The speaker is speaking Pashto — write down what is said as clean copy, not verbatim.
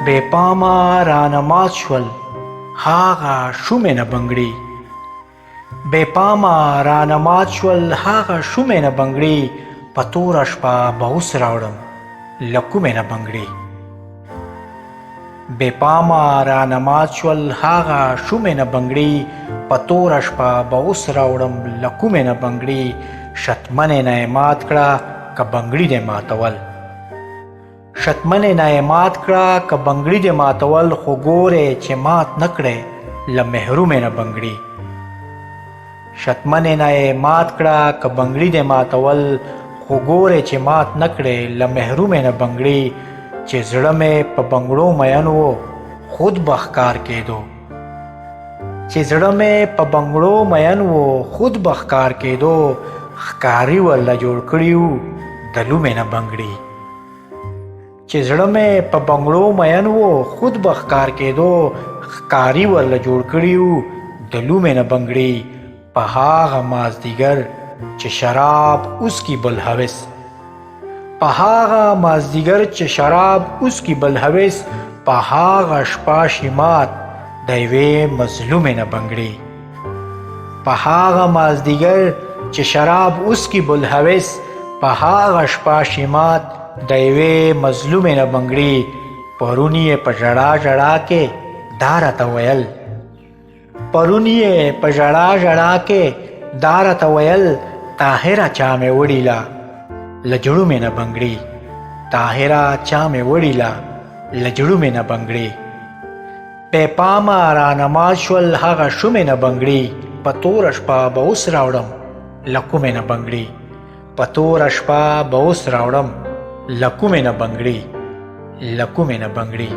بے پاما رانماز شول هاغه شومې نه بنګړي بے پاما رانماز شول هاغه شومې نه بنګړي په توره شپه به اوس راوړم له کومې نه بنګړي بے پاما رانماز شول هاغه شومې نه بنګړي په توره شپه به اوس راوړم له کومې نه بنګړي شتمنې نه یې مات کړه که بنګړي دې ماتول شتمنې نه یې مات کړه که بنګړي دې ماتول خو ګورې چې مات نه کړې له محرومې نه بنګړي شتمنې نه یې مات کړه که بنګړي دې ماتول خو ګورې چې مات نه کړې له محرومې نه بنګړي چې زړه مې په بنګړو مین و خود به ښکار کېدو چې زړه مې په بنګړو مین و خود به ښکار کېدو ښکاري ورله جوړ کړي وو د لومې نه بنګړي چې زړه مې په بنګړو مین و خود به ښکار کېدو ښکاري ورله جوړ کړي وو د لومې نه بنګړي په هاغه مازدیګر چې شراب اوس کی بل هوس په هاغه مازدیګر چې شراب اوس کی بل هوس په هاغه شپه شیمات د یوې مظلومې نه بنګړي په هاغه مازدیګر چې شراب اوس کی بل هوس په هاغه شپه شیمات د یوې مظلومې نه بنګړي پرون یې په ژړا ژړا کې دا راته ویل پرون یې په ژړا ژړا کې دا راته ویل طاهره چا مې وړیله له جړو مې نه بنګړي طاهره چا مې وړیله له جړو مې نه بنګړي بې پامه رانماز شول هغه شومې نه بنګړي په توره شپه به اوس راوړم له کومې نه بنګړي په توره شپه به اوس راوړم له کومې نه بنګړي له کومې نه بنګړي